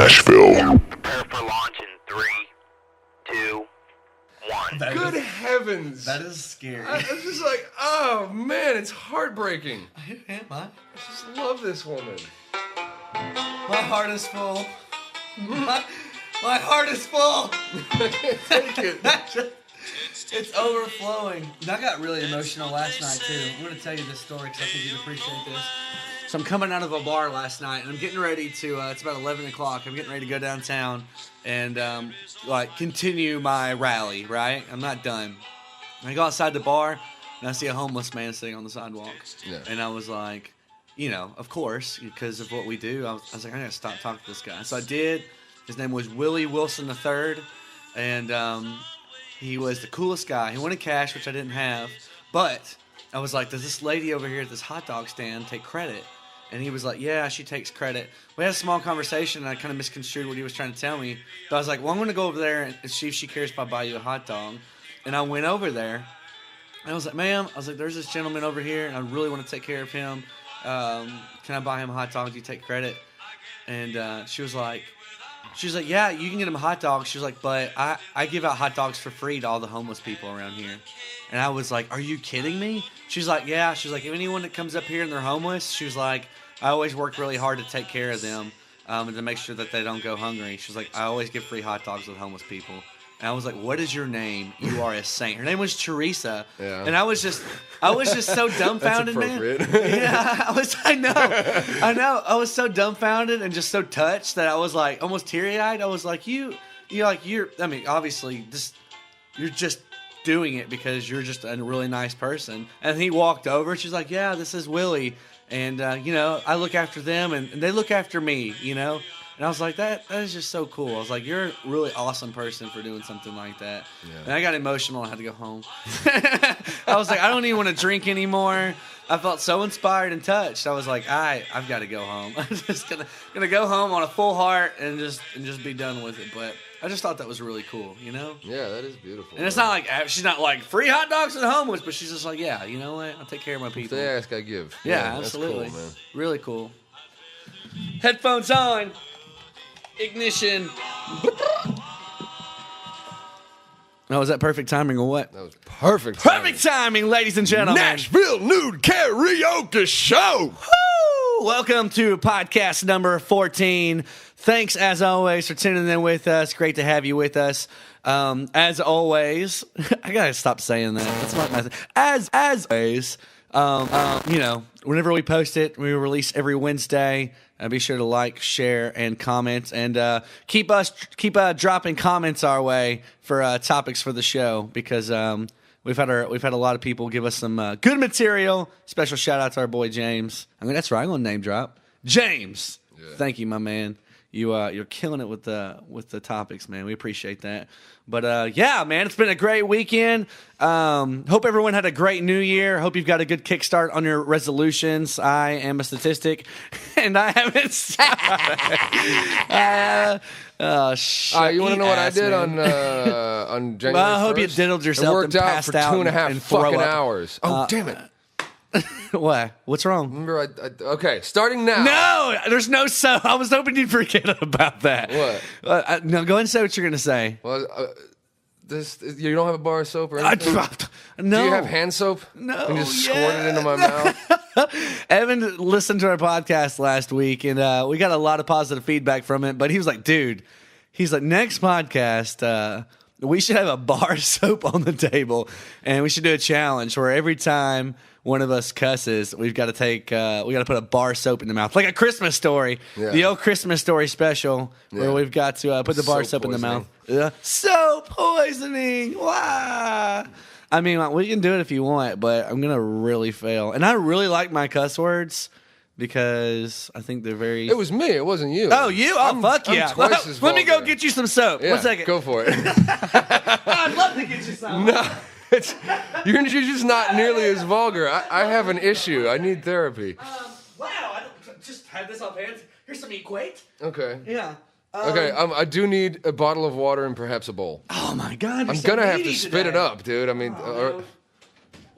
Nashville. Prepare for launch in 3, 2, 1. Good heavens. That is scary. I'm just like, oh man, it's heartbreaking. Who am I? I just love this woman. My heart is full. My heart is full. Take it. It's overflowing. I got really emotional last night too. I'm going to tell you this story because I think you'd appreciate this. So I'm coming out of a bar last night and I'm getting ready to, it's about 11 o'clock. I'm getting ready to go downtown and continue my rally, right? I'm not done. I go outside the bar and I see a homeless man sitting on the sidewalk. Yeah. And I was like, you know, of course, because of what we do, I was like, I gotta stop talking to this guy. So I did. His name was Willie Wilson III, and he was the coolest guy. He wanted cash, which I didn't have, but I was like, does this lady over here at this hot dog stand take credit? And he was like, yeah, she takes credit. We had a small conversation, and I kind of misconstrued what he was trying to tell me. But I was like, well, I'm going to go over there and see if she cares if I buy you a hot dog. And I went over there, and I was like, ma'am, there's this gentleman over here, and I really want to take care of him. Can I buy him a hot dog? Do you take credit? And she was like, yeah, you can get him a hot dog. She was like, but I give out hot dogs for free to all the homeless people around here. And I was like, are you kidding me? She's like, yeah. She's like, if anyone that comes up here and they're homeless, she was like, I always work really hard to take care of them and to make sure that they don't go hungry. She was like, I always give free hot dogs to homeless people. And I was like, what is your name? You are a saint. Her name was Teresa. Yeah. And I was just so dumbfounded, man. Yeah, I know. I was so dumbfounded and just so touched that I was like almost teary-eyed. I was like, obviously you're just doing it because you're just a really nice person. And he walked over. She's like, yeah, this is Willie. And, I look after them and they look after me, And I was like, that is just so cool. I was like, you're a really awesome person for doing something like that. Yeah. And I got emotional. I had to go home. I was like, I don't even want to drink anymore. I felt so inspired and touched. I was like, I've got to go home. I'm just gonna go home on a full heart and just be done with it. But I just thought that was really cool, Yeah, that is beautiful. And it's not like she's not like free hot dogs to the homeless, but she's just like, yeah, you know what? I'll take care of my people. If they ask, I give. Yeah, absolutely. That's cool, man. Really cool. Headphones on. Ignition. Oh, was that perfect timing or what? That was perfect timing. Perfect timing, ladies and gentlemen. Nashville Nude Karaoke Show. Woo! Welcome to podcast number 14. Thanks, as always, for tuning in with us. Great to have you with us. As always, I gotta stop saying that. That's not my thing. As always, whenever we post it, we release every Wednesday. Be sure to like, share, and comment, and keep dropping comments our way for topics for the show because we've had a lot of people give us some good material. Special shout out to our boy James. That's right. I'm gonna name drop James. Yeah. Thank you, my man. You're killing it with the topics, man. We appreciate that. But yeah, man, it's been a great weekend. Hope everyone had a great New Year. Hope you've got a good kickstart on your resolutions. I am a statistic, and I haven't. You want to know what I did on January 1st? Well, I hope you diddled yourself. It worked and out passed for out 2.5 fucking hours. Oh, damn it. What? What's wrong? Remember, okay, starting now. No, there's no so. I was hoping you'd forget about that. What? No, go ahead and say what you're going to say. Well, you don't have a bar of soap or anything? No. Do you have hand soap? No. And just squirt it into my mouth? Evan listened to our podcast last week, and we got a lot of positive feedback from it, but he was like, dude, next podcast, we should have a bar of soap on the table, and we should do a challenge where every time one of us cusses, we got to put a bar of soap in the mouth, like a Christmas Story, the old Christmas Story special, where we've got to put the bar of soap in the mouth. Soap poisoning! Wow. I mean, we can do it if you want, but I'm gonna really fail, and I really like my cuss words. Because I think they're very... It was me. It wasn't you. Oh, you? Oh, fuck yeah. Let me go get you some soap. Yeah, 1 second. Go for it. I'd love to get you some. No, you're just not nearly as vulgar. I have an issue. I need therapy. Wow. I just had this offhand. Here's some Equate. Okay. Yeah. Okay, I do need a bottle of water and perhaps a bowl. Oh, my God. I'm going to have to spit it up, dude. I mean...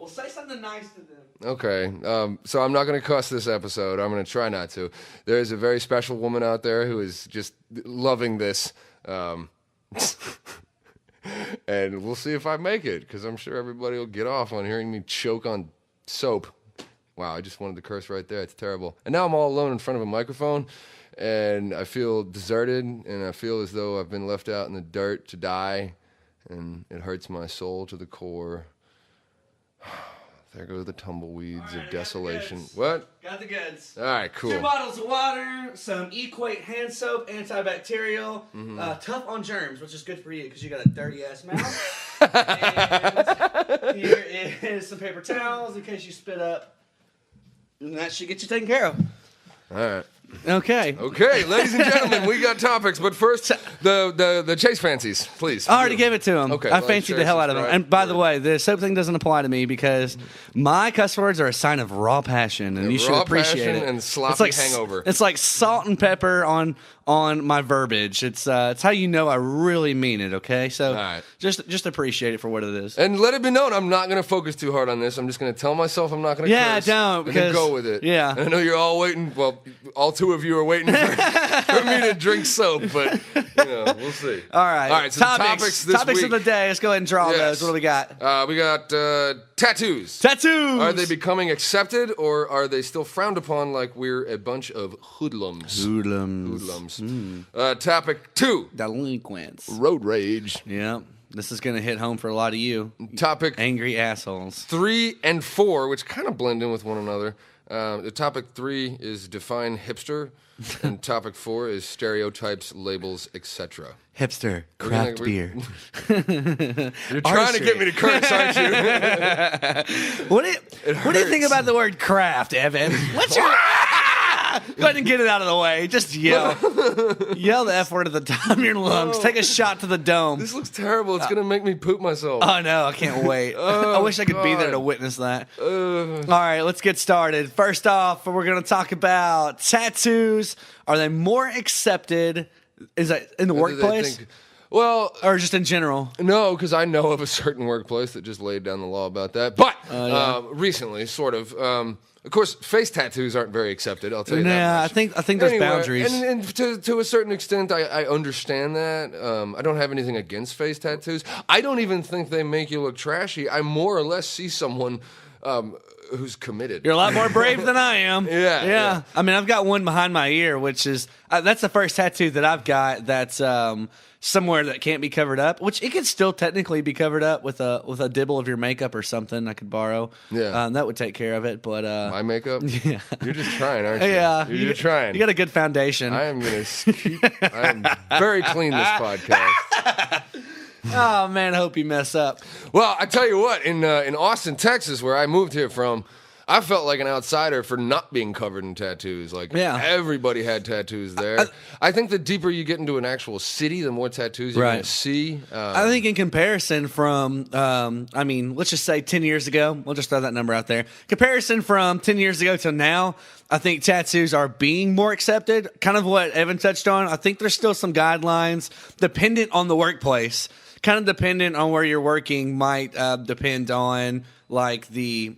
Well, say something nice to them. Okay, so I'm not going to cuss this episode. I'm going to try not to. There is a very special woman out there who is just loving this. And we'll see if I make it, because I'm sure everybody will get off on hearing me choke on soap. Wow, I just wanted to curse right there. It's terrible. And now I'm all alone in front of a microphone, and I feel deserted, and I feel as though I've been left out in the dirt to die, and it hurts my soul to the core. There go the tumbleweeds of desolation. What? Got the goods. All right, cool. 2 bottles of water, some Equate hand soap, antibacterial, tough on germs, which is good for you because you got a dirty ass mouth. And here is some paper towels in case you spit up. And that should get you taken care of. All right. Okay. Okay, ladies and gentlemen, we got topics, but first, the Chase fancies, please. I already gave it to him. Okay, I fancied the hell out of him. And by the way, the soap thing doesn't apply to me because my cuss words are a sign of raw passion, and you should appreciate it. And sloppy hangover. It's like salt and pepper on my verbiage. It's how you know I really mean it. Okay, so right. just appreciate it for what it is. And let it be known, I'm not going to focus too hard on this. I'm just going to tell myself I'm not going to curse. Don't. And then go with it. Yeah. And I know you're all waiting. Well, all 2 of you are waiting for me to drink soap, but we'll see. All right. So topics this week. Of the day. Let's go ahead and draw those. What do we got? We got tattoos. Tattoos. Are they becoming accepted, or are they still frowned upon like we're a bunch of hoodlums? Hoodlums. Topic 2. Delinquents. Road rage. Yeah. This is going to hit home for a lot of you. Topic angry assholes. 3 and 4, which kind of blend in with one another. The topic 3 is define hipster, and topic 4 is stereotypes, labels, etc. Hipster, craft beer. You're trying to get me to curse, aren't you? What do you think about the word craft, Evan? What's your... Go ahead and get it out of the way. Just yell. Yell the F word at the top of your lungs. Take a shot to the dome. This looks terrible. It's going to make me poop myself. Oh, no. I can't wait. I wish I could be there to witness that. All right, let's get started. First off, we're going to talk about tattoos. Are they more accepted? Is that in the workplace? Well, or just in general? No, because I know of a certain workplace that just laid down the law about that. But recently, sort of. Of course, face tattoos aren't very accepted. I'll tell you that much. I think there's boundaries, and to a certain extent, I understand that. I don't have anything against face tattoos. I don't even think they make you look trashy. I more or less see someone who's committed. You're a lot more brave than I am. Yeah. I mean, I've got one behind my ear, which is that's the first tattoo that I've got. That's somewhere that can't be covered up, which it could still technically be covered up with a dibble of your makeup or something I could borrow. Yeah. That would take care of it. But my makeup? Yeah. You're just trying, aren't you? Yeah. You're trying. You got a good foundation. I am going to I am very clean this podcast. Oh, man, I hope you mess up. Well, I tell you what, in Austin, Texas, where I moved here from, I felt like an outsider for not being covered in tattoos. Like, everybody had tattoos there. I think the deeper you get into an actual city, the more tattoos you're going to see. I think in comparison from, let's just say 10 years ago. We'll just throw that number out there. Comparison from 10 years ago to now, I think tattoos are being more accepted. Kind of what Evan touched on. I think there's still some guidelines dependent on the workplace. Kind of dependent on where you're working might depend on, like, the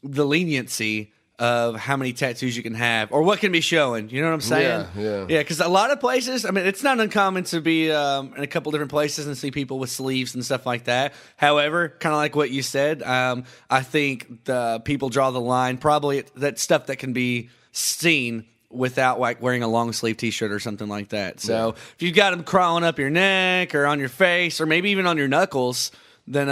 leniency of how many tattoos you can have or what can be showing. You know what I'm saying? Yeah. Yeah, because a lot of places, I mean, it's not uncommon to be in a couple different places and see people with sleeves and stuff like that. However, kind of like what you said, I think the people draw the line probably at that stuff that can be seen without like wearing a long sleeve t-shirt or something like that. So if you've got them crawling up your neck or on your face or maybe even on your knuckles, then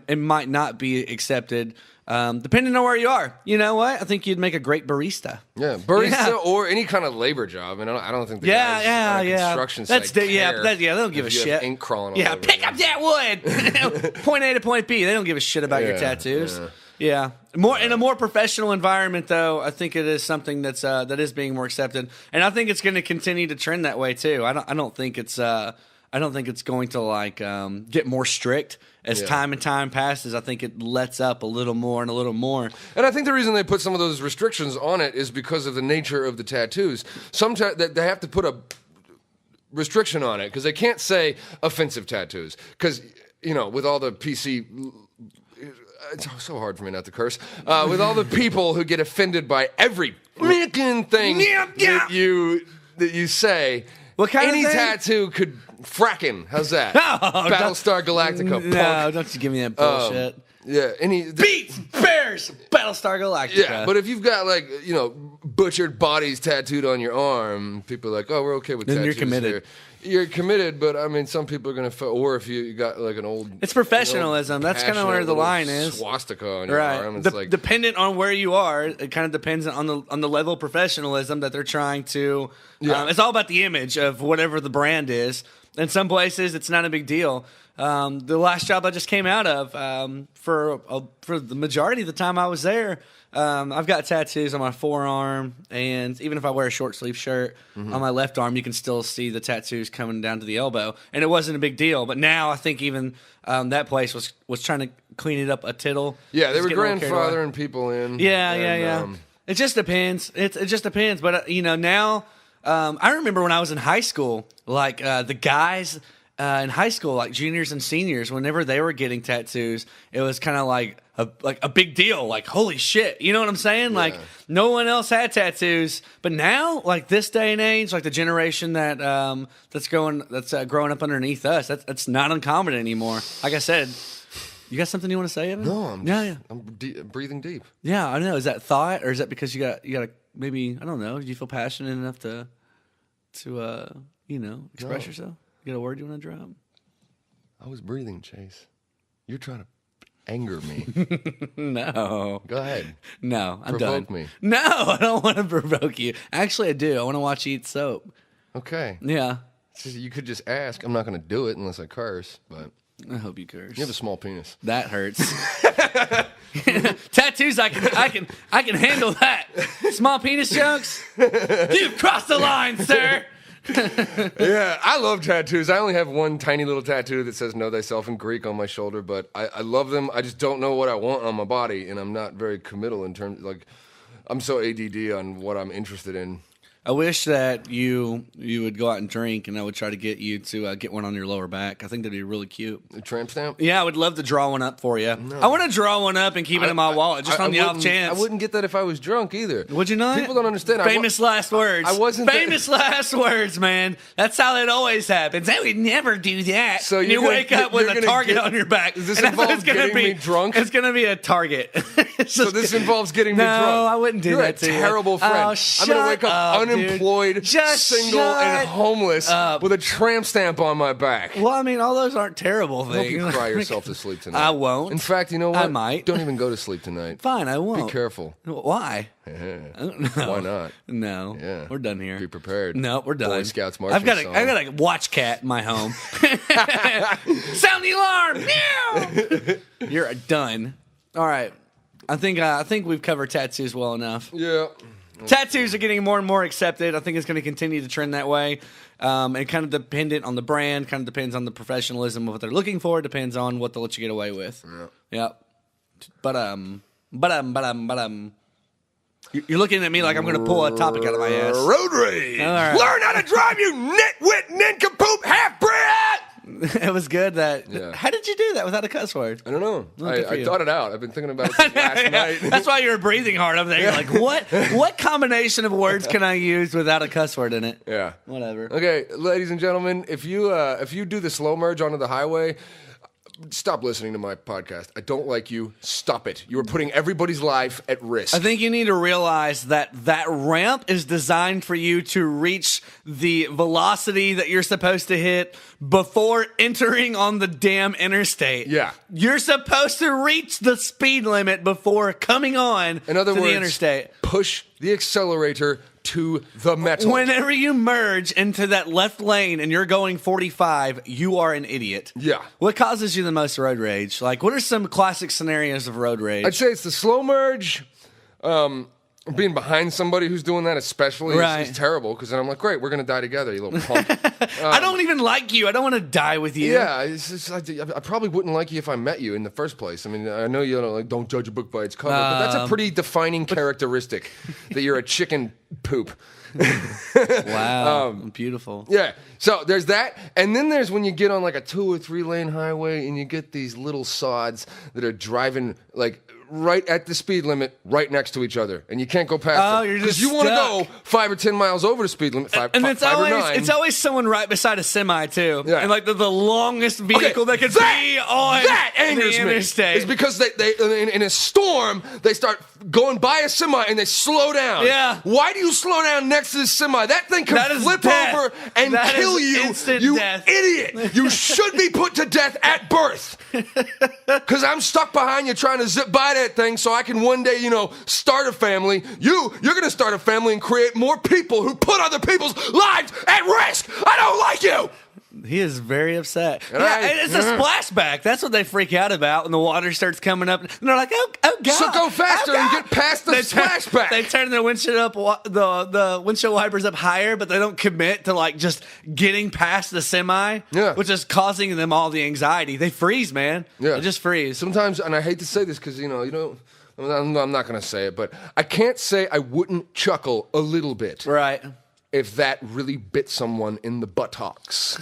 it might not be accepted. Depending on where you are. You know what? I think you'd make a great barista. Yeah, barista or any kind of labor job. And I don't think the guys on a construction site care. They don't give a shit. Ink crawling all over pick up that wood. Point A to point B. They don't give a shit about your tattoos. Yeah. In a more professional environment, though, I think it is something that is being more accepted, and I think it's going to continue to trend that way too. I don't think it's going to like get more strict as time and time passes. I think it lets up a little more and a little more. And I think the reason they put some of those restrictions on it is because of the nature of the tattoos. Sometimes they have to put a restriction on it because they can't say offensive tattoos because with all the PC it's so hard for me not to curse. With all the people who get offended by every freaking thing that you say. What kind Any of thing? tattoo could fracking. How's that? Oh, Battlestar Galactica. No, punk. don't you give me that bullshit. Yeah, Beats, Bears, Battlestar Galactica. Yeah, but if you've got like butchered bodies tattooed on your arm, people are like, oh, we're okay with then tattoos you're committed. here. You're committed, but I mean, some people are gonna. Or if you got like an old, It's professionalism. That's kind of where the line is. Swastika on your arm. It's like dependent on where you are, it kind of depends on the level of professionalism that they're trying to. It's all about the image of whatever the brand is. In some places, it's not a big deal. The last job I just came out of, for the majority of the time I was there, I've got tattoos on my forearm, and even if I wear a short sleeve shirt on my left arm, you can still see the tattoos coming down to the elbow, and it wasn't a big deal. But now I think even that place was trying to clean it up a tittle. Yeah, they were grandfathering people in. Yeah. It just depends. It just depends. But now I remember when I was in high school, like the guys. In high school, like juniors and seniors, whenever they were getting tattoos, it was kind of like a big deal. Like, holy shit, you know what I'm saying? Yeah. Like, no one else had tattoos, but now, like this day and age, like the generation that's growing up underneath us, that's not uncommon anymore. Like I said, you got something you want to say, Evan? No, I'm breathing deep. Yeah, I don't know. Is that thought, or is that because you got a maybe, I don't know? Do you feel passionate enough to express yourself? You got a word you want to drop? I was breathing, Chase. You're trying to anger me. No. Go ahead. No, I'm Provoke done. me. No, I don't want to provoke you. Actually, I do. I want to watch you eat soap. Okay. Yeah. You could just ask. I'm not going to do it unless I curse, but I hope you curse. you have a small penis. That hurts. Tattoos, I can handle that. Small penis jokes? You've crossed the line, sir. Yeah, I love tattoos. I only have one tiny little tattoo that says "Know Thyself" in Greek on my shoulder, but I love them. I just don't know what I want on my body, and I'm not very committal in terms I'm so ADD on what I'm interested in. I wish that you would go out and drink, and I would try to get you to get one on your lower back. I think that'd be really cute. A tramp stamp? Yeah, I would love to draw one up for you. No. I want to draw one up and keep it in my wallet, just on the off chance. I wouldn't get that if I was drunk either. Would you not? People don't understand. Famous last words. I wasn't. Famous last words, man. That's how it always happens. I would never do that. So you wake up with a target on your back. Does this involve getting me drunk? It's going to be a target. So this involves getting me drunk. No, I wouldn't do that to you. You're a terrible friend. Oh, I'm going to wake up unemployed, dude. Just single, and homeless with a tramp stamp on my back. Well, I mean, all those aren't terrible I hope things. you cry yourself to sleep tonight. I won't. In fact, you know what? I might. Don't even go to sleep tonight. Fine, I won't. Be careful. Why? I don't know. Why not? No. Yeah. We're done here. Be prepared. No, we're done. Boy Scouts marching song. I got a watch cat in my home. Sound the alarm! Meow! You're done. All right. I think we've covered tattoos well enough. Yeah. Tattoos are getting more and more accepted. I think it's going to continue to trend that way. And kind of dependent on the brand, kind of depends on the professionalism of what they're looking for, depends on what they'll let you get away with. Yeah. But you're looking at me like I'm going to pull a topic out of my ass. Road rage. All right. Learn how to drive, you nitwit nincompoop half-breed. It was good that. Yeah. How did you do that without a cuss word? I don't know. Good for I you. thought it out. I've been thinking about it since last night. That's why you were breathing hard over there. You're like, what combination of words can I use without a cuss word in it? Yeah. Whatever. Okay, ladies and gentlemen, if you do the slow merge onto the highway, stop listening to my podcast. I don't like you. Stop it. You are putting everybody's life at risk. I think you need to realize that ramp is designed for you to reach the velocity that you're supposed to hit before entering on the damn interstate. Yeah. You're supposed to reach the speed limit before coming on In other to words, the interstate. push the accelerator to the metal. Whenever you merge into that left lane and you're going 45, you are an idiot. Yeah. What causes you the most road rage? Like, what are some classic scenarios of road rage? I'd say it's the slow merge. being behind somebody who's doing that, especially, Right. is terrible. Because then I'm like, great, we're gonna die together, you little punk. I don't even like you. I don't want to die with you. Yeah, it's just, I probably wouldn't like you if I met you in the first place. I mean, I know you don't judge a book by its cover, but that's a pretty defining characteristic that you're a chicken poop. Wow, beautiful. Yeah, so there's that, and then there's when you get on like a 2 or 3 lane highway and you get these little sods that are driving like right at the speed limit, right next to each other, and you can't go past them. You're just you want to stuck. go 5 or 10 miles over the speed limit, five And it's or always 9. it's always someone right beside a semi too, Yeah. and like the longest vehicle that could be on that angers the me. interstate. Is because they in a storm they start going by a semi and they slow down. Yeah. Why do you slow down next to the semi? That thing can That is flip death. over and That kill is you. instant You death. idiot! You should be put to death at birth. Because I'm stuck behind you trying to zip by that thing so I can one day, start a family. You're going to start a family and create more people who put other people's lives at risk. I don't like you. He is very upset. And It's a splashback. That's what they freak out about when the water starts coming up. And they're like, oh God. So go faster oh, and God." get past the splashback. They turn their windshield up, the windshield wipers up higher, but they don't commit to like just getting past the semi, which is causing them all the anxiety. They freeze, man. Yeah. They just freeze. Sometimes, and I hate to say this because, I'm not going to say it, but I can't say I wouldn't chuckle a little bit Right. if that really bit someone in the buttocks.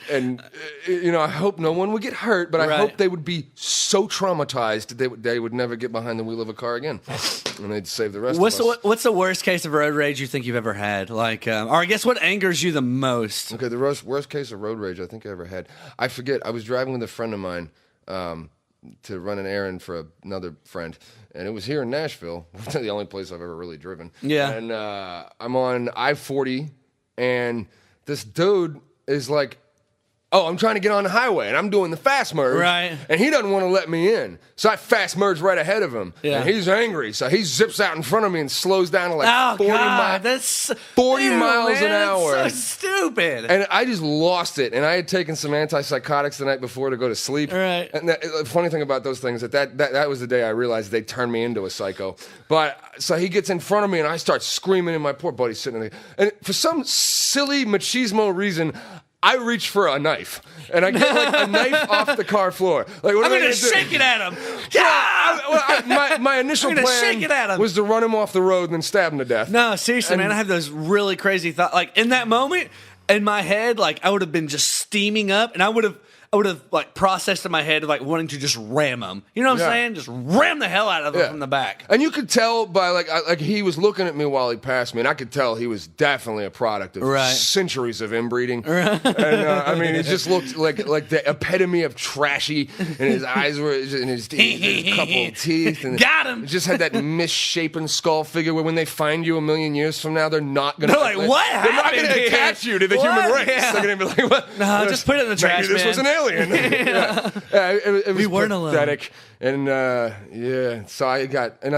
And, I hope no one would get hurt, but I Right. hope they would be so traumatized that they would never get behind the wheel of a car again. And they'd save the rest of us. What's the worst case of road rage you think you've ever had? Like, or I guess what angers you the most? Okay, the worst case of road rage I think I ever had. I forget. I was driving with a friend of mine to run an errand for another friend, and it was here in Nashville. The only place I've ever really driven. Yeah. And I'm on I-40, and this dude is like, oh, I'm trying to get on the highway, and I'm doing the fast merge. Right. And he doesn't want to let me in. So I fast merge right ahead of him. Yeah. And he's angry. So he zips out in front of me and slows down to like 40 God, miles. that's 40 Ew, miles man, an hour. That's so stupid. And I just lost it. And I had taken some antipsychotics the night before to go to sleep. Right. And the funny thing about those things, that was the day I realized they turned me into a psycho. But so he gets in front of me and I start screaming, and my poor buddy's sitting there. And for some silly machismo reason, I reach for a knife, and I get like a knife off the car floor. Like, what I'm am I gonna do? shake it at him. My initial I'm gonna plan shake it at him. was to run him off the road and then stab him to death. No, seriously, man, I have those really crazy thoughts. Like in that moment, in my head, like I would have been just steaming up, and I would have like processed in my head like wanting to just ram him. You know what I'm Yeah. saying? Just ram the hell out of him Yeah. from the back. And you could tell by like he was looking at me while he passed me, and I could tell he was definitely a product of Right. centuries of inbreeding. And I mean, it just looked like the epitome of trashy, and his eyes were and his couple of teeth, and Got him. it just had that misshapen skull figure where when they find you a million years from now, they're not gonna. They're like, "What They're not happened gonna here? attach you to the What? human race. Yeah. They're gonna be like, "What? No, just put it in the trash, Maybe this man." was an alien." It was We weren't alone. pathetic. And so I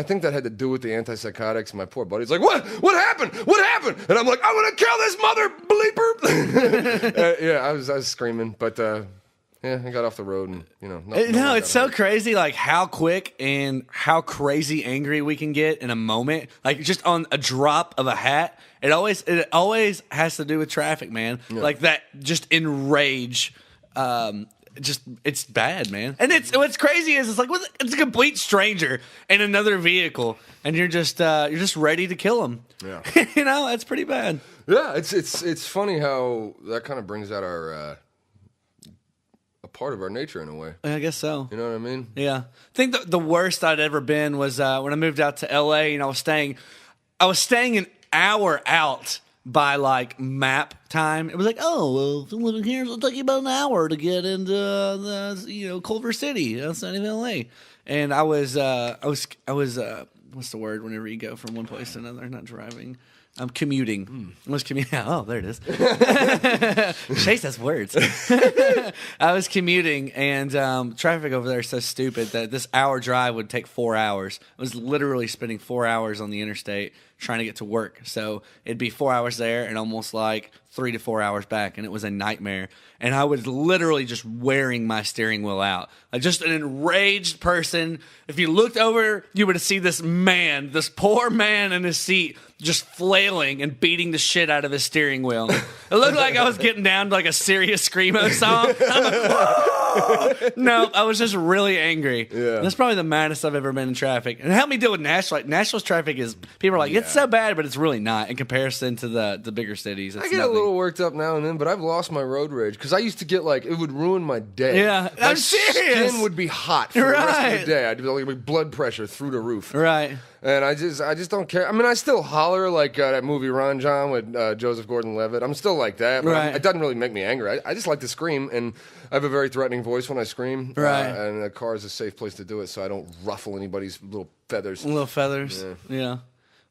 think that had to do with the antipsychotics. My poor buddy's like, "What? What happened? What happened?" And I'm like, "I'm gonna kill this mother bleeper." I was screaming, but I got off the road, and No, it's so crazy, like how quick and how crazy angry we can get in a moment, like just on a drop of a hat. It always has to do with traffic, man. Yeah. Like that, just enrage. It's bad, man. And what's crazy is it's like it's a complete stranger in another vehicle, and you're just ready to kill him. Yeah. That's pretty bad. Yeah, it's funny how that kind of brings out a part of our nature in a way. I guess so. You know what I mean? Yeah. I think the worst I'd ever been was when I moved out to LA, and I was staying an hour out by like map time. It was like, oh, well, if you're living here, it'll take you about an hour to get into the Culver City outside of LA. And I was what's the word whenever you go from one place to another? Not driving. I'm commuting. I was commuting. Oh, there it is. Chase has words. I was commuting, and traffic over there is so stupid that this hour drive would take 4 hours. I was literally spending 4 hours on the interstate trying to get to work. So it'd be 4 hours there and almost like 3 to 4 hours back, and it was a nightmare. And I was literally just wearing my steering wheel out. Like just an enraged person. If you looked over, you would see this man, this poor man in his seat, just flailing and beating the shit out of his steering wheel. It looked like I was getting down to like a serious Screamo song. I'm like, whoa! No, I was just really angry. Yeah. That's probably the maddest I've ever been in traffic. And it helped me deal with Nashville. Like, Nashville's traffic is, people are like, it's so bad, but it's really not in comparison to the bigger cities. It's I get a little worked up now and then, but I've lost my road rage because I used to get like, it would ruin my day. Yeah, my I'm serious. skin would be hot for the rest of the day. I'd be like blood pressure through the roof. Right. And I just don't care. I mean, I still holler like that movie Ron John with Joseph Gordon-Levitt. I'm still like that, but Right. it doesn't really make me angry. I just like to scream, and I have a very threatening voice when I scream. Right. And a car is a safe place to do it, so I don't ruffle anybody's little feathers. Little feathers. Yeah.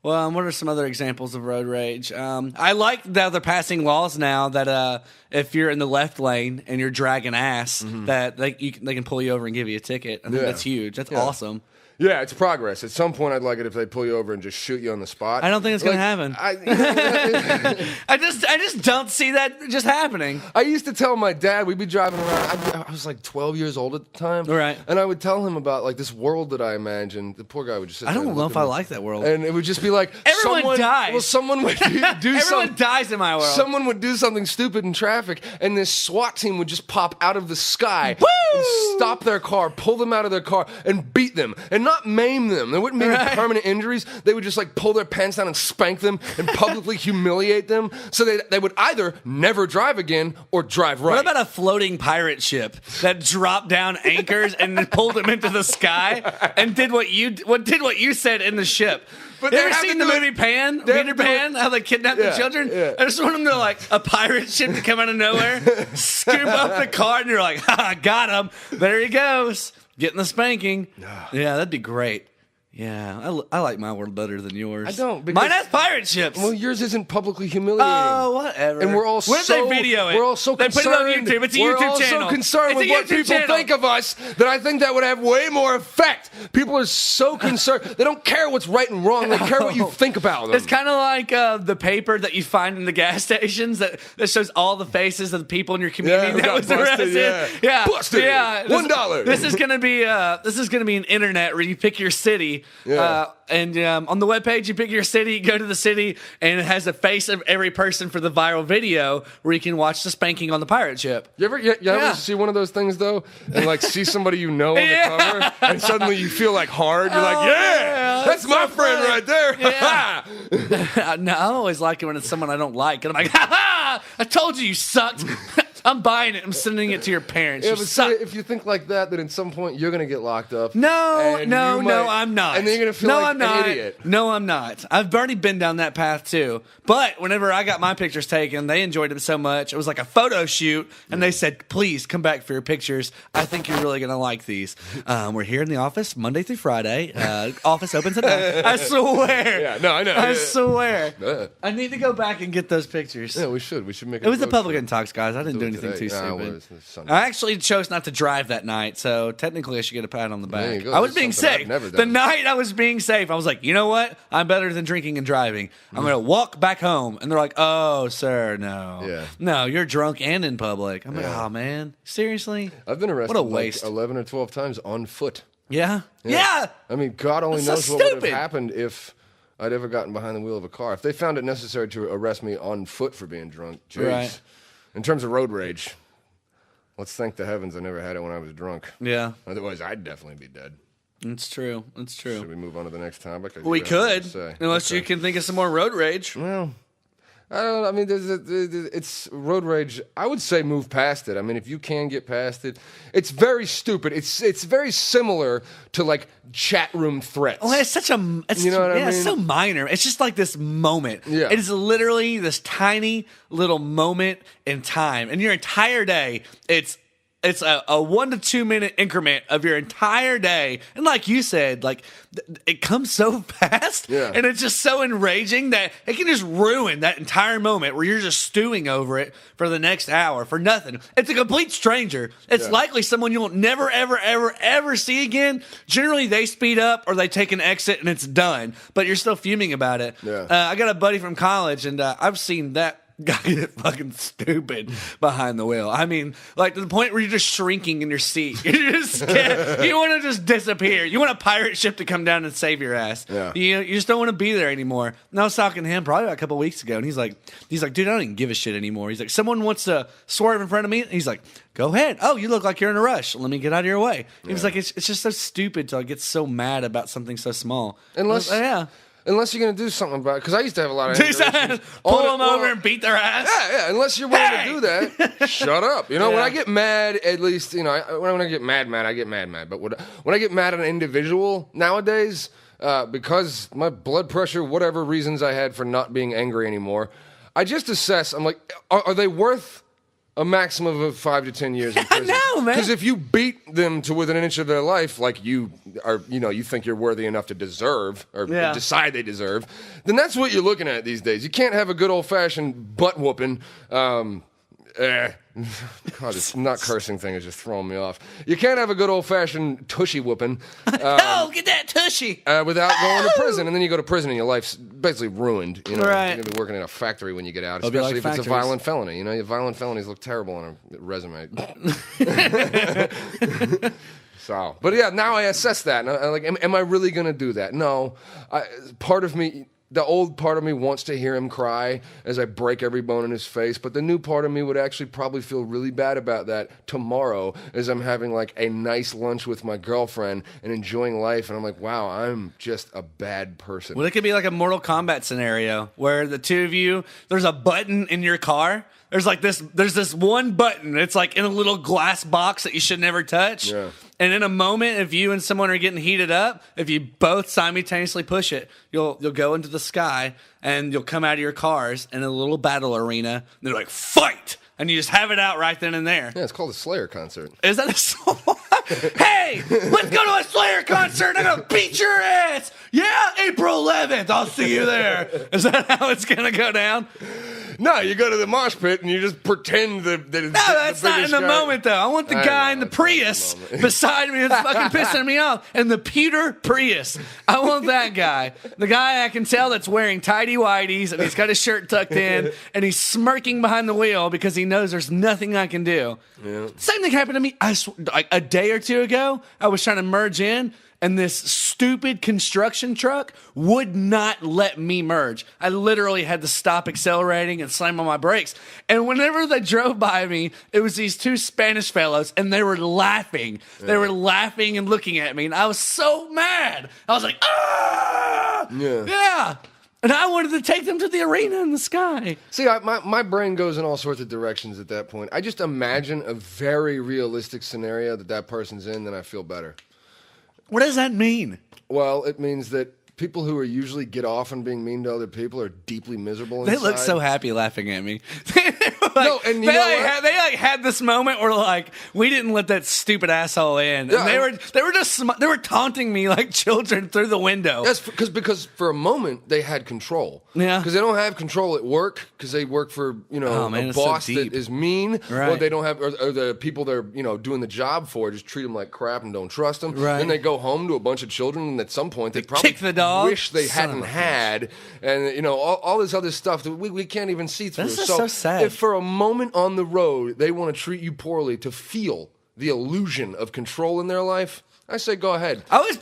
Well, what are some other examples of road rage? I like that they're passing laws now that if you're in the left lane and you're dragging ass, that they can pull you over and give you a ticket. I think that's huge. That's awesome. Yeah, it's progress. At some point, I'd like it if they pull you over and just shoot you on the spot. I don't think it's going to happen. I just don't see that just happening. I used to tell my dad, we'd be driving around. I was like 12 years old at the time. Right. And I would tell him about like this world that I imagined. The poor guy would just sit I there don't and know look if at I me. like that world. And it would just be like, Everyone dies. Well, someone would do Everyone something. dies in my world. Someone would do something stupid in traffic, and this SWAT team would just pop out of the sky and stop their car, pull them out of their car, and beat them, and not maim them. There wouldn't be any permanent injuries. They would just like pull their pants down and spank them and publicly humiliate them, so they would either never drive again or drive right. What about a floating pirate ship that dropped down anchors and then pulled them into the sky and did what you said in the ship? But you they ever have seen to the do it- movie Pan? they have Peter to do it- Pan? How they kidnap the children? Yeah. I just want them to like a pirate ship to come out of nowhere, scoop up the car, and you're like, ha, got him. There he goes. Getting the spanking. Yeah, that'd be great. Yeah, I like my world better than yours. I don't, because- Mine has pirate ships. Well, yours isn't publicly humiliating. Oh, whatever. And we're all What if they video it? We're all so They put concerned. it on YouTube. It's a we're YouTube all channel. so concerned It's with a what YouTube people channel. think of us that I think that would have way more effect. People are so concerned. They don't care what's right and wrong. They care what you think about them. It's kind of like the paper that you find in the gas stations that shows all the faces of the people in your community who that got was busted, arrested. yeah. Busted. Yeah. $1. This is gonna be an internet where you pick your city. Yeah. And on the webpage, you pick your city, go to the city, and it has the face of every person for the viral video where you can watch the spanking on the pirate ship. You ever see one of those things, though, and like see somebody you know on the cover, and suddenly you feel like hard? You're like, yeah, that's my so friend funny. right there. Yeah. No, I always like it when it's someone I don't like. And I'm like, ha ha! I told you sucked. I'm buying it. I'm sending it to your parents. Yeah, You but suck. see, if you think like that, then at some point you're gonna get locked up. No, and no, you no, might- I'm not. And then you're gonna feel no, like I'm not. an idiot. No, I'm not. I've already been down that path too. But whenever I got my pictures taken, they enjoyed it so much. It was like a photo shoot, and they said, "Please come back for your pictures. I think you're really gonna like these. We're here in the office Monday through Friday. Office opens at 9." I swear. Yeah, no, I know. I Yeah. swear. I need to go back and get those pictures. Yeah, we should. We should make. It was a road public trip. talks, guys. I didn't do anything today. too Nah, stupid. it was Sunday. I actually chose not to drive that night, so technically I should get a pat on the There you back. go. I was That's being something I've safe. never The done. night I was being safe, I was like, you know what? I'm better than drinking and driving. I'm going to walk back home. And they're like, oh, sir, no. Yeah. No, you're drunk and in public. I'm like, Yeah. oh, man. Seriously? I've been arrested What a waste. like 11 or 12 times on foot. Yeah? Yeah. I mean, God only That's so knows what would have stupid. happened if I'd ever gotten behind the wheel of a car. If they found it necessary to arrest me on foot for being drunk, jeez. Right. In terms of road rage, let's thank the heavens I never had it when I was drunk. Yeah. Otherwise, I'd definitely be dead. It's true. It's Should true. we move on to the next topic? We could, Say. unless you can think of some more road rage. Well, I don't know. I mean, it's road rage. I would say move past it. I mean, if you can get past it, it's very stupid. It's very similar to like chat room threats. Well, it's such a, it's, You know what I it's mean? so minor. It's just like this moment. Yeah. It is literally this tiny little moment in time. And your entire day, it's it's a 1 to 2 minute increment of your entire day. And like you said, like it comes so fast and it's just so enraging that it can just ruin that entire moment where you're just stewing over it for the next hour for nothing. It's a complete stranger. It's likely someone you'll never, ever, ever, ever see again. Generally, they speed up or they take an exit and it's done, but you're still fuming about it. I got a buddy from college, and I've seen that guy get fucking stupid behind the wheel. I mean, like to the point where you're just shrinking in your seat. You're just scared. You want to just disappear. You want a pirate ship to come down and save your ass. You just don't want to be there anymore. And I was talking to him probably a couple weeks ago, and he's like, dude, I don't even give a shit anymore. He's like, someone wants to swerve in front of me, and he's like, go ahead. Oh, you look like you're in a rush. Let me get out of your way. He was like, it's just so stupid to get so mad about something so small. Unless you're going to do something about it. Because I used to have a lot of anger. Pull them over and beat their ass? Yeah. Unless you're willing to do that, shut up. You know, when I get mad, at least, you know, when I get mad, I get mad. But when I get mad at an individual nowadays, because my blood pressure, whatever reasons I had for not being angry anymore, I just assess, I'm like, are they worth a maximum of 5 to 10 years in prison? I know, man. Because if you beat them to within an inch of their life, like you are, you know, you think you're worthy enough to deserve or decide they deserve, then that's what you're looking at these days. You can't have a good old fashioned butt whooping. God, it's not cursing thing is just throwing me off. You can't have a good old fashioned tushy whooping. No, get that tushy without going to prison, and then you go to prison and your life's basically ruined. You know, right. You're gonna be working in a factory when you get out, especially if it's a violent felony. You know, your violent felonies look terrible on a resume. So, but yeah, now I assess that, and I'm like, am I really gonna do that? No, part of me. The old part of me wants to hear him cry as I break every bone in his face, but the new part of me would actually probably feel really bad about that tomorrow as I'm having like a nice lunch with my girlfriend and enjoying life, and I'm like, wow, I'm just a bad person. Well, it could be like a Mortal Kombat scenario where the two of you, there's a button in your car. There's this one button. It's like in a little glass box that you should never touch. Yeah. And in a moment, if you and someone are getting heated up, if you both simultaneously push it, you'll go into the sky and you'll come out of your cars in a little battle arena. And they're like, fight! And you just have it out right then and there. Yeah, it's called a Slayer concert. Is that a song? Hey, let's go to a Slayer concert. I'm going to beat your ass. Yeah, April 11th. I'll see you there. Is that how it's going to go down? No, you go to the mosh pit and you just pretend that it's that's not in the moment, though. I want the guy in the Prius beside me that's fucking pissing me off. And the Peter Prius. I want that guy. The guy I can tell that's wearing tighty-whities and he's got his shirt tucked in and he's smirking behind the wheel because he knows there's nothing I can do. Yeah. Same thing happened to me like a day or two ago. I was trying to merge in, and this stupid construction truck would not let me merge. I literally had to stop accelerating and slam on my brakes. And whenever they drove by me, it was these two Spanish fellows, and they were laughing. Yeah. They were laughing and looking at me, and I was so mad. I was like, ah! Yeah. And I wanted to take them to the arena in the sky. See, my brain goes in all sorts of directions at that point. I just imagine a very realistic scenario that person's in, then I feel better. What does that mean? Well, it means that people who are usually get off on being mean to other people are deeply miserable inside. They look so happy laughing at me. No, and you know what? They had this moment where like we didn't let that stupid asshole in. Yeah, and they were just they were taunting me like children through the window. That's because for a moment they had control. Yeah. Because they don't have control at work because they work for a boss that is mean, right. Or they don't have or the people they're doing the job for just treat them like crap and don't trust them. Right. Then they go home to a bunch of children and at some point they probably kick the dog. Wish they hadn't had, and all this other stuff that we can't even see through. This is so sad. If for a moment on the road they want to treat you poorly to feel the illusion of control in their life, I say go ahead. I was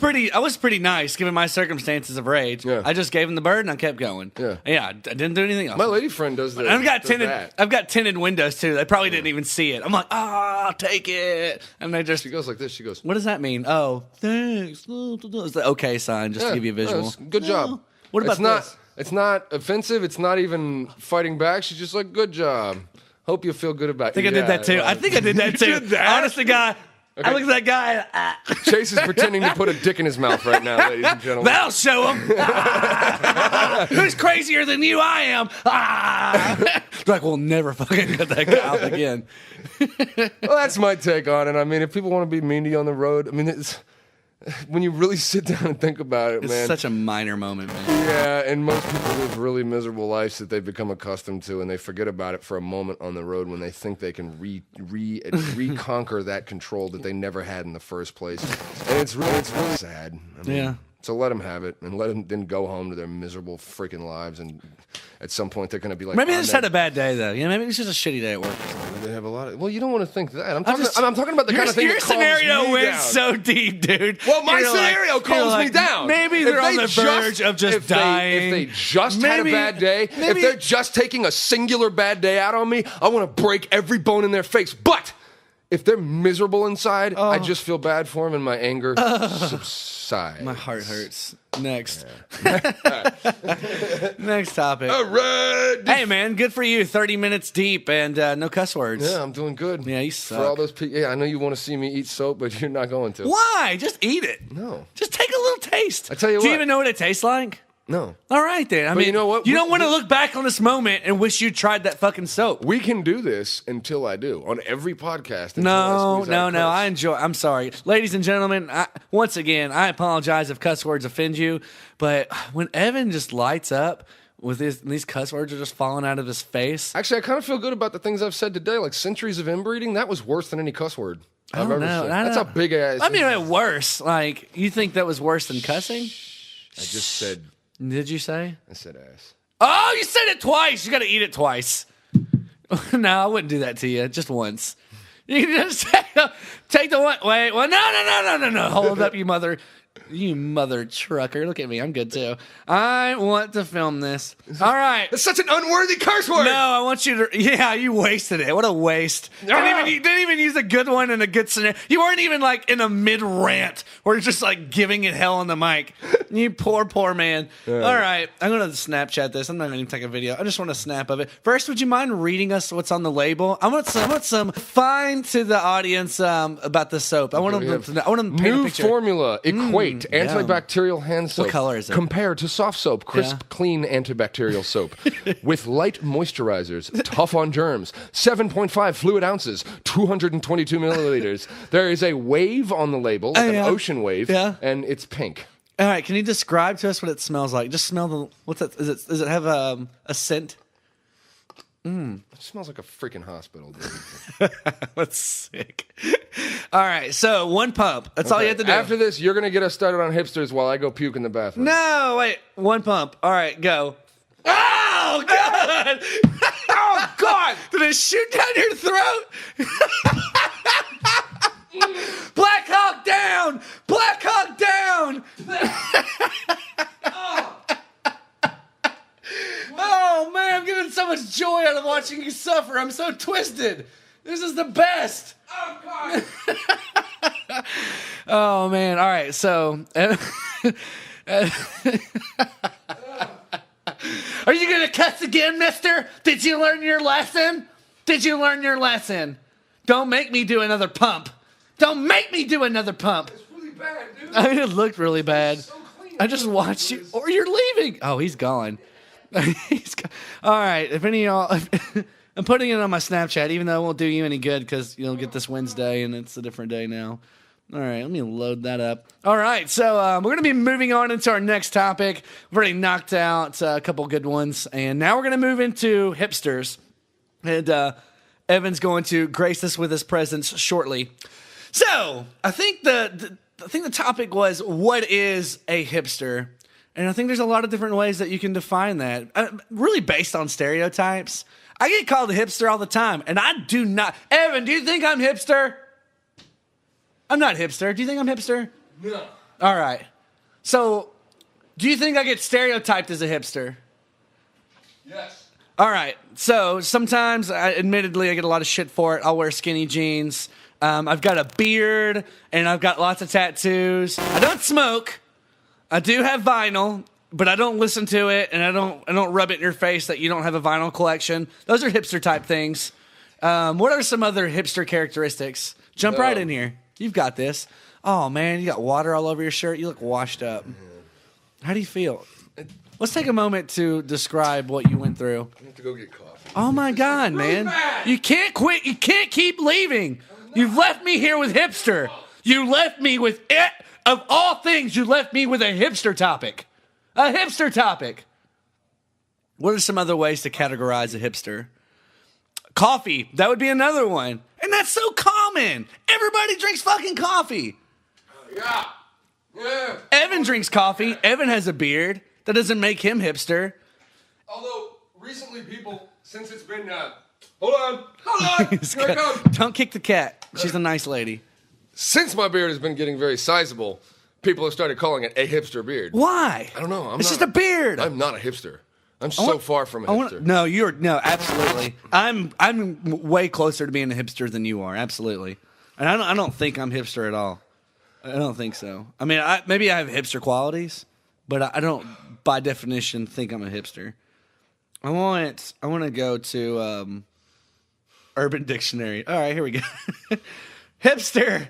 pretty nice given my circumstances of rage. Yeah. I just gave him the bird and I kept going. Yeah. I didn't do anything else. My lady friend does that. I've got tinted windows too. They probably didn't even see it. I'm like, I'll take it. And they just she goes like this. She goes, what does that mean? Oh, thanks. It's the okay sign just to give you a visual. Good job. What about this? It's not offensive. It's not even fighting back. She's just like, good job. Hope you feel good about it. I think I did that too. I think I did that too. Did that? Honest to God, Okay. I look at that guy. Chase is pretending to put a dick in his mouth right now, ladies and gentlemen. That'll show him. Who's crazier than you? I am. Like, we'll never fucking cut that guy out again. Well, that's my take on it. I mean, if people want to be mean to you on the road, I mean, it's when you really sit down and think about it, It's man. such a minor moment, man. Yeah, and most people live really miserable lives that they've become accustomed to, and they forget about it for a moment on the road when they think they can reconquer that control that they never had in the first place. And it's really sad. I mean, Yeah. So let them have it, and let them then go home to their miserable freaking lives, and at some point they're going to be like, Maybe they just had a bad day, though. You know, maybe it's just a shitty day at work. They have a lot of. Well, you don't want to think that. I'm talking about the kind of thing Your that calms scenario me went down. so deep, dude. Well, my You're scenario you're calms me down. Maybe they're on the verge of just dying. If they just had a Maybe- bad day, if they're just taking a singular bad day out on me, I want to break every bone in their face. But if they're miserable inside, I just feel bad for them, and my anger subsides. My heart hurts. Next. Next topic. All right. Hey, man, good for you. 30 minutes deep and no cuss words. Yeah, I'm doing good. Yeah, you For all suck. those people, yeah, I know you want to see me eat soap, but you're not going to. Why? Just eat it. No. Just take a little taste. I tell you Do you what. even know what it tastes like? No. All right, then. I mean, you know what? You don't want to look back on this moment and wish you tried that fucking soap. We can do this until I do on every podcast. until No, I squeeze out a curse. I enjoy. I'm sorry, ladies and gentlemen. Once again, I apologize if cuss words offend you. But when Evan just lights up with these cuss words are just falling out of his face. Actually, I kind of feel good about the things I've said today. Like centuries of inbreeding, that was worse than any cuss word I've ever know. said. I That's don't- a big ass. I mean, worse. Like, you think that was worse than cussing? I just said. Did you say? I said ass. Oh, you said it twice. You got to eat it twice. No, I wouldn't do that to you. Just once. You can just take the one. Wait. Well, no. Hold up, you mother trucker. Look at me. I'm good too. I want to film this. All right. That's such an unworthy curse word. No, I want you to. Yeah, you wasted it. What a waste. Didn't even use a good one in a good scenario. You weren't even like in a mid rant where you're just like giving it hell on the mic. You poor man. All right, I'm gonna Snapchat this. I'm not gonna even take a video. I just want a snap of it. First, would you mind reading us what's on the label? I want some fine to the audience about the soap. I want them to paint a New picture. formula, Equate, antibacterial hand soap. What color is it? Compared to soft soap, crisp, Yeah. clean antibacterial soap. With light moisturizers, tough on germs, 7.5 fluid ounces, 222 milliliters. There is a wave on the label, like an ocean wave, and it's pink. All right, can you describe to us what it smells like? Just smell the. What's that? Does it have a scent? It smells like a freaking hospital, dude. That's sick. All right, so one pump. That's all you have to do. After this, you're going to get us started on hipsters while I go puke in the bathroom. No, wait. One pump. All right, go. Oh, God. Oh, God! Did it shoot down your throat? Black Hawk down! Black Hawk down! Oh, man, I'm getting so much joy out of watching you suffer. I'm so twisted. This is the best. Oh, God! Oh, man. All right, so... Are you going to cuss again, mister? Did you learn your lesson? Did you learn your lesson? Don't make me do another pump. Don't make me do another pump. It's really bad, dude. I mean, it looked really bad. So clean. I just watched you. Or you're leaving. Oh, he's gone. He's gone. All right. If any of y'all... I'm putting it on my Snapchat, even though it won't do you any good because you'll get this Wednesday and it's a different day now. All right, let me load that up. All right, so we're going to be moving on into our next topic. We've already knocked out a couple good ones, and now we're going to move into hipsters. And Evan's going to grace us with his presence shortly. So I think the topic was, what is a hipster? And I think there's a lot of different ways that you can define that, really based on stereotypes. I get called a hipster all the time, and I do not. Evan, do you think I'm hipster? I'm not hipster. Do you think I'm hipster? No. All right. So, do you think I get stereotyped as a hipster? Yes. All right. So, sometimes, admittedly, I get a lot of shit for it. I'll wear skinny jeans. I've got a beard, and I've got lots of tattoos. I don't smoke. I do have vinyl, but I don't listen to it, and I don't rub it in your face that you don't have a vinyl collection. Those are hipster type things. What are some other hipster characteristics? Jump right in here. You've got this. Oh, man, you got water all over your shirt. You look washed up. How do you feel? Let's take a moment to describe what you went through. I have to go get coffee. Oh, my God, man. You can't quit. You can't keep leaving. You've left me here with hipster. You left me with it. Of all things, you left me with a hipster topic. A hipster topic. What are some other ways to categorize a hipster? Coffee. That would be another one. And that's so common. Everybody drinks fucking coffee. Yeah. Yeah. Evan drinks coffee. Evan has a beard. That doesn't make him hipster. Although, recently people, since it's been, hold on, here I come. Don't kick the cat. She's a nice lady. Since my beard has been getting very sizable, people have started calling it a hipster beard. Why? I don't know. It's just a beard. I'm not a hipster. I'm so far from a hipster. No, absolutely. I'm way closer to being a hipster than you are. Absolutely. And I don't think I'm hipster at all. I don't think so. I mean, maybe I have hipster qualities, but I don't, by definition, think I'm a hipster. I want to go to Urban Dictionary. All right, here we go. Hipster.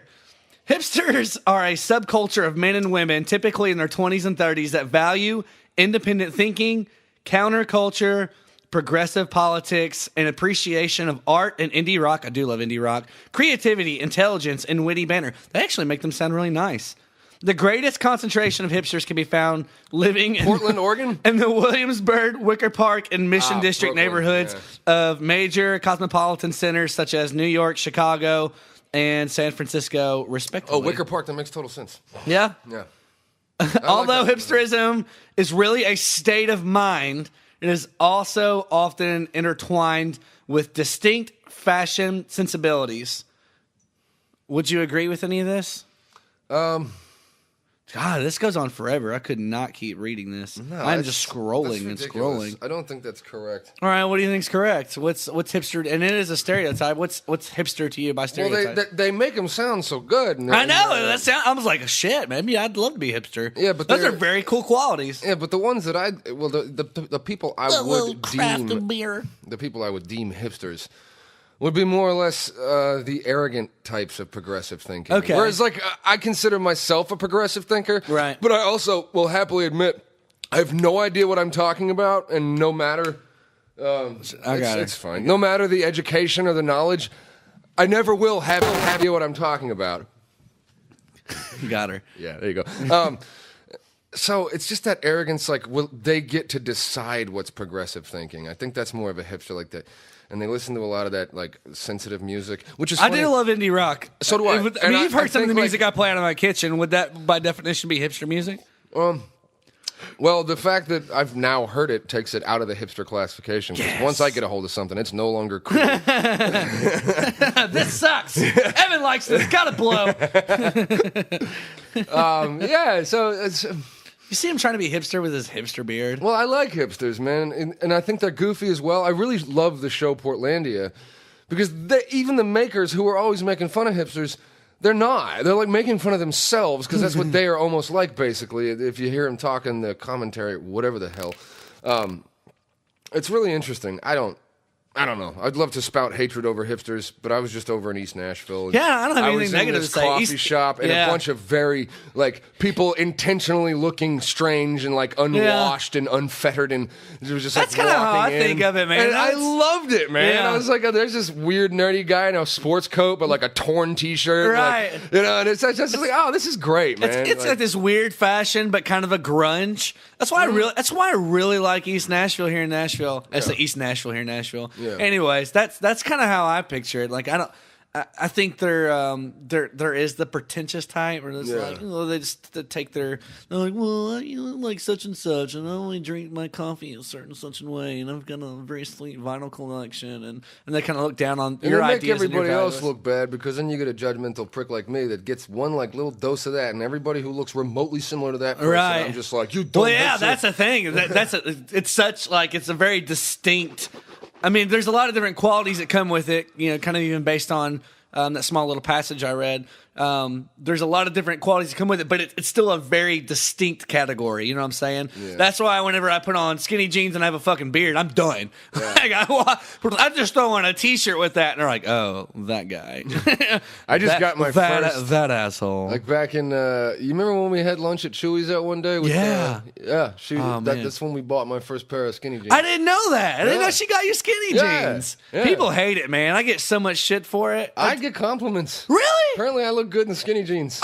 Hipsters are a subculture of men and women, typically in their 20s and 30s, that value independent thinking, counterculture, progressive politics, and appreciation of art and indie rock. I do love indie rock. Creativity, intelligence, and witty banter. They actually make them sound really nice. The greatest concentration of hipsters can be found living in Portland, Oregon? in the Williamsburg, Wicker Park, and Mission District Brooklyn, neighborhoods of major cosmopolitan centers such as New York, Chicago, and San Francisco, respectively. Oh, Wicker Park, that makes total sense. Yeah? Yeah. Although that. hipsterism is really a state of mind, it is also often intertwined with distinct fashion sensibilities. Would you agree with any of this? God, this goes on forever. I could not keep reading this. No, I'm just scrolling and ridiculous. scrolling. I don't think that's correct. All right, what do you think's correct? What's hipster? And it is a stereotype. What's hipster to you by stereotype? Well, they make them sound so good. I know. I was like, shit, maybe I'd love to be hipster. Yeah, but those are very cool qualities. Yeah, but the ones that the people I would deem beer. the people I would deem hipsters would be more or less the arrogant types of progressive thinking. Okay. Whereas, like, I consider myself a progressive thinker. Right. But I also will happily admit I have no idea what I'm talking about, and no matter... it's fine. No matter the education or the knowledge, I never will have idea what I'm talking about. You got her. Yeah, there you go. So it's just that arrogance, like, they get to decide what's progressive thinking. I think that's more of a hipster like that. And they listen to a lot of that, like, sensitive music, which is funny. I do love indie rock. So do I. I mean, you've heard some of the music I play out of my kitchen. Would that, by definition, be hipster music? Well, the fact that I've now heard it takes it out of the hipster classification. Yes. Once I get a hold of something, it's no longer cool. This sucks. Evan likes this. Gotta blow. Yeah, so it's... You see him trying to be hipster with his hipster beard? Well, I like hipsters, man, and I think they're goofy as well. I really love the show Portlandia because even the makers who are always making fun of hipsters, they're not. They're like making fun of themselves because that's what they are almost like, basically. If you hear them talking, the commentary, whatever the hell. It's really interesting. I don't know. I'd love to spout hatred over hipsters, but I was just over in East Nashville. And yeah, I don't have anything negative to say. I was in this coffee shop and a bunch of very, like, people intentionally looking strange and, like, unwashed and unfettered, and it was just that's like kind of how I walking in. think of it, man. And I loved it, man. Yeah. I was like, there's this weird nerdy guy in a sports coat, but like a torn T-shirt, right? Like, and it's just like, oh, this is great, man. It's like this weird fashion, but kind of a grunge. That's why I really like East Nashville here in Nashville. I say East Nashville here in Nashville. Yeah. Anyways, that's kind of how I picture it. Like I think there is the pretentious type where it's like, they just take they're like, well, I like such and such, and I only drink my coffee a certain such and way, and I've got a very sweet vinyl collection, and they kind of look down on and your they ideas. make everybody and your else values. look bad because then you get a judgmental prick like me that gets one like little dose of that, and everybody who looks remotely similar to that person, right. I'm just like, you don't. Well, yeah, that's the thing. It's such like it's a very distinct. I mean, there's a lot of different qualities that come with it, kind of even based on that small little passage I read, there's a lot of different qualities that come with it, but it's still a very distinct category. You know what I'm saying? Yeah. That's why whenever I put on skinny jeans and I have a fucking beard, I'm done. Yeah. I just throw on a t-shirt with that, and they're like, "Oh, that guy." I just got my first that asshole. Like back in, you remember when we had lunch at Chewy's that one day? With, Yeah. That's when we bought my first pair of skinny jeans. I didn't know that. I didn't know she got you skinny Yeah. jeans. Yeah. People hate it, man. I get so much shit for it. I get compliments. Really? Apparently, I look good in skinny jeans.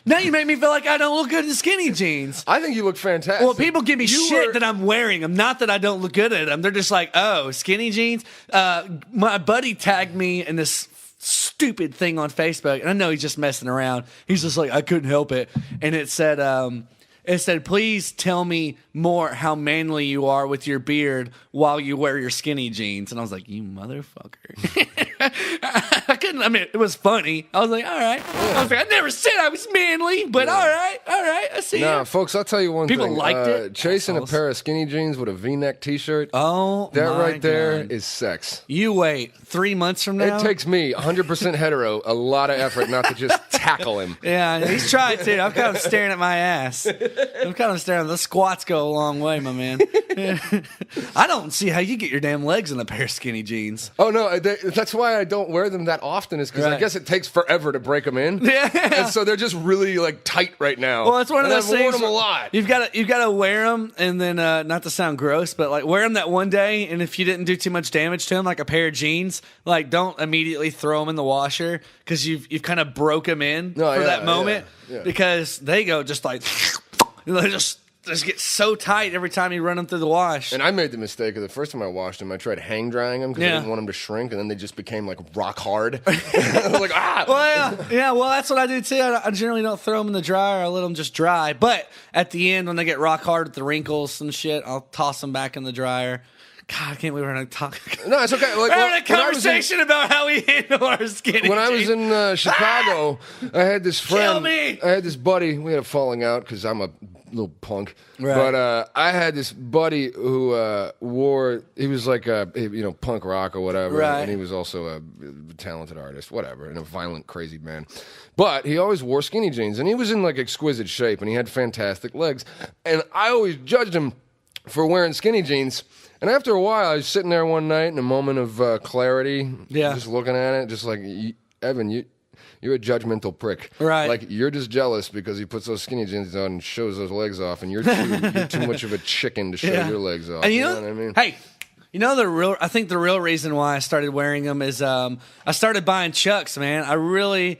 Now you make me feel like I don't look good in skinny jeans. I think you look fantastic. Well, people give me shit that I'm wearing them. Not that I don't look good at them. They're just like, oh, skinny jeans. My buddy tagged me in this stupid thing on Facebook, and I know he's just messing around. He's just like, I couldn't help it. And it said, please tell me more how manly you are with your beard while you wear your skinny jeans. And I was like, you motherfucker. I couldn't, I mean, it was funny. I was like, all right. I was like, I never said I was manly, but all right, I see Nah, you. folks, I'll tell you one thing. People liked it. Chasing Assholes. a pair of skinny jeans with a V-neck T-shirt. Oh, that my right there God. is sex. You wait 3 months from now. It takes me, 100% hetero, a lot of effort not to just tackle him. Yeah, he's tried to. I'm kind of staring at my ass. I'm kind of staring. The squats go a long way, my man. I don't see how you get your damn legs in a pair of skinny jeans. Oh, no, that's why I don't wear them that often is because I Right. guess it takes forever to break them in. Yeah. And so they're just really, like, tight right now. Well, it's one of those I've worn things. them a lot. You've got to wear them, and then not to sound gross, but like wear them that one day, and if you didn't do too much damage to them, like a pair of jeans, like don't immediately throw them in the washer because you've kind of broke them in for that moment because they go just like they just get so tight every time you run them through the wash. And I made the mistake of the first time I washed them, I tried hang drying them because I didn't want them to shrink, and then they just became like rock hard. I was like, ah! Well, yeah. Well, that's what I do too. I generally don't throw them in the dryer. I let them just dry. But at the end, when they get rock hard with the wrinkles and shit, I'll toss them back in the dryer. God, I can't believe we're going to talk. No, it's okay. Like, We're having a conversation about how we handle our skinny when I was jeans. in Chicago, I had this friend. Kill me! I had this buddy. We had a falling out because I'm a little punk. Right. But I had this buddy who wore. He was like a punk rock or whatever. Right. And he was also a talented artist, whatever, and a violent, crazy man. But he always wore skinny jeans, and he was in like exquisite shape, and he had fantastic legs. And I always judged him for wearing skinny jeans. And after a while, I was sitting there one night in a moment of clarity, just looking at it, just like, Evan, you're a judgmental prick. Right. Like, you're just jealous because he puts those skinny jeans on and shows those legs off, and you're too much of a chicken to show your legs off. And you know what I mean? Hey, I think the real reason why I started wearing them is I started buying Chucks, man. I really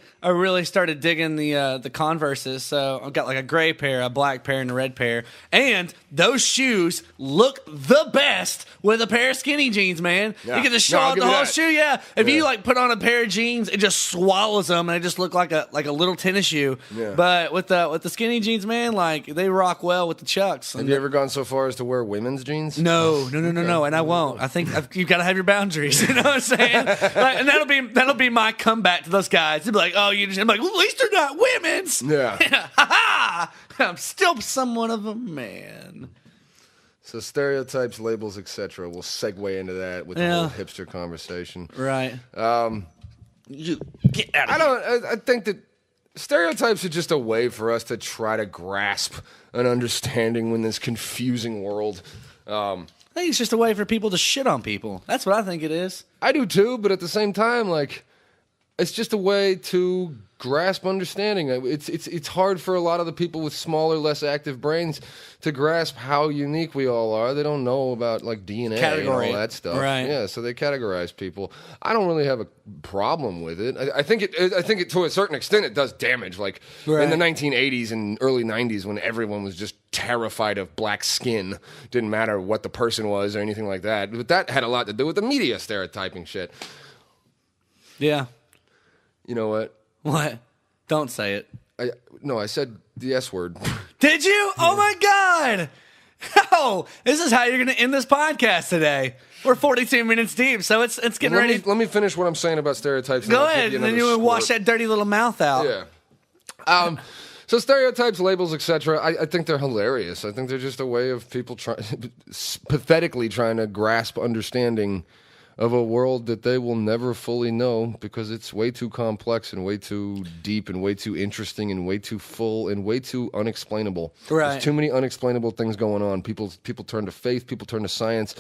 started digging the Converses. So I've got like a gray pair, a black pair, and a red pair. And those shoes look the best with a pair of skinny jeans, man. Yeah. You get to show I'll out give the you whole that. shoe. Yeah. If you like put on a pair of jeans, it just swallows them, and they just look like a little tennis shoe. Yeah. But with the skinny jeans, man, like they rock well with the Chucks. Have you ever gone so far as to wear women's jeans? No, and I won't. I think you've got to have your boundaries. You know what I'm saying? Like, and that'll be my comeback to those guys. They'll be like, "Oh, I'm like, well, at least they're not women's." Yeah. Ha ha! I'm still somewhat of a man. So stereotypes, labels, etc. We'll segue into that with the whole hipster conversation. Right. You get out of here. I think that stereotypes are just a way for us to try to grasp an understanding in this confusing world. I think it's just a way for people to shit on people. That's what I think it is. I do too, but at the same time, like, it's just a way to grasp understanding. It's hard for a lot of the people with smaller, less active brains to grasp how unique we all are. They don't know about like DNA and all that stuff. Right. Yeah, so they categorize people. I don't really have a problem with it. I think it to a certain extent it does damage. Like in the 1980s and early 90s when everyone was just terrified of black skin. Didn't matter what the person was or anything like that. But that had a lot to do with the media stereotyping shit. Yeah. You know what? What? Don't say it. I said the S word. Did you? Oh my God! Oh, this is how you're going to end this podcast today. We're 42 minutes deep, so it's getting ready. Let me finish what I'm saying about stereotypes. Go ahead, and then you would wash that dirty little mouth out. Yeah. So stereotypes, labels, etc. I think they're hilarious. I think they're just a way of people pathetically trying to grasp understanding of a world that they will never fully know because it's way too complex and way too deep and way too interesting and way too full and way too unexplainable. Right. There's too many unexplainable things going on. People turn to faith, people turn to science.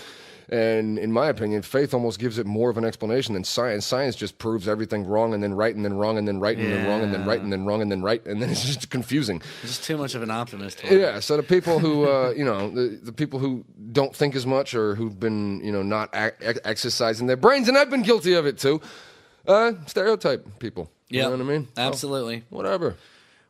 And in my opinion, faith almost gives it more of an explanation than science. Science just proves everything wrong and then right and then wrong and then right and then wrong and then right and then wrong and then right. And then it's just confusing. Just too much of an optimist. Yeah, so the people who, the people who don't think as much or who've been, not exercising their brains, and I've been guilty of it too, stereotype people. You know what I mean? Absolutely. So, whatever.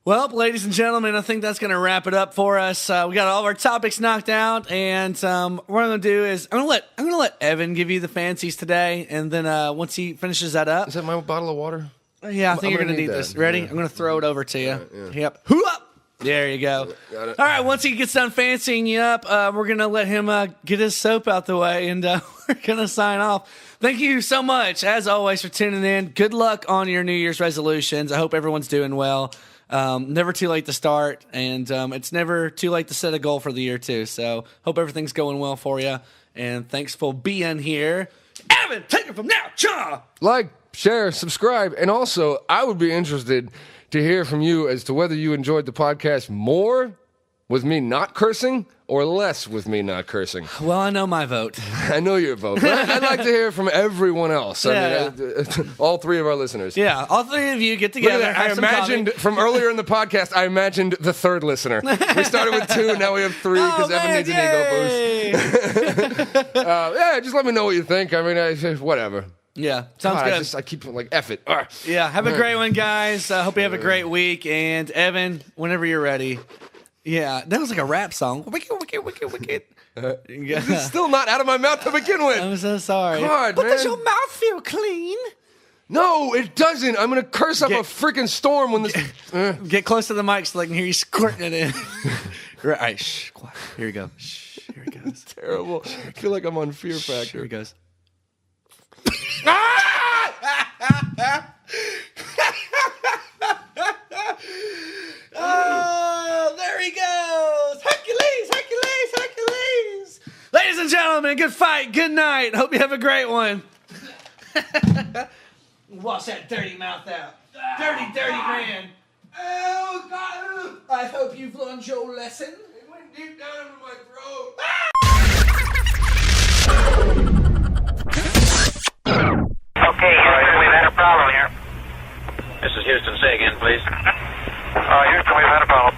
Well, ladies and gentlemen, I think that's going to wrap it up for us. We got all of our topics knocked out, and what I'm going to do is I'm going to let Evan give you the fancies today, and then once he finishes that up, Is that my bottle of water? yeah, I think you're going to need this. Ready? Yeah. I'm going to throw it over to you. Yeah. Yep. Hoo up. There you go. Got it. All right. Once he gets done fancying you up, we're going to let him get his soap out the way, and we're going to sign off. Thank you so much, as always, for tuning in. Good luck on your New Year's resolutions. I hope everyone's doing well. Never too late to start, and it's never too late to set a goal for the year, too. So hope everything's going well for you, and thanks for being here. Evan, take it from now, cha! Like, share, subscribe, and also, I would be interested to hear from you as to whether you enjoyed the podcast more with me not cursing or less with me not cursing. Well, I know my vote. I know your vote, but I'd like to hear from everyone else. Yeah. I mean, all three of our listeners. Yeah, all three of you get Look at together. that. I have some imagined coffee. from earlier in the podcast, I imagined the third listener. We started with 2, and now we have 3 because Evan needs an ego boost. Yeah, just let me know what you think. I mean, whatever. Yeah, sounds God, good. I keep like, F it. All right. Yeah, have a great one, guys. Hope you have a great week. And Evan, whenever you're ready. Yeah, that was like a rap song. Wicked, wicked, wicked, wicked. It's still not out of my mouth to begin with. I'm so sorry. God, but man. does your mouth feel clean? No, it doesn't. I'm going to curse up a Get- freaking storm when this... Get close to the mic so I can hear you squirting it in. Right, all right, shh, quiet. Here we go. Shh, here it goes. Terrible. I feel like I'm on Fear Here Factor. it goes. Oh, there he goes. Hercules, Hercules, Hercules. Ladies and gentlemen, good fight, good night. Hope you have a great one. Wash that dirty mouth out. Dirty, dirty man. Oh, God. I hope you've learned your lesson. It went deep down into my throat. Okay, Houston, we've had a problem here. This is Houston. Say again, please. Houston, we've had a problem.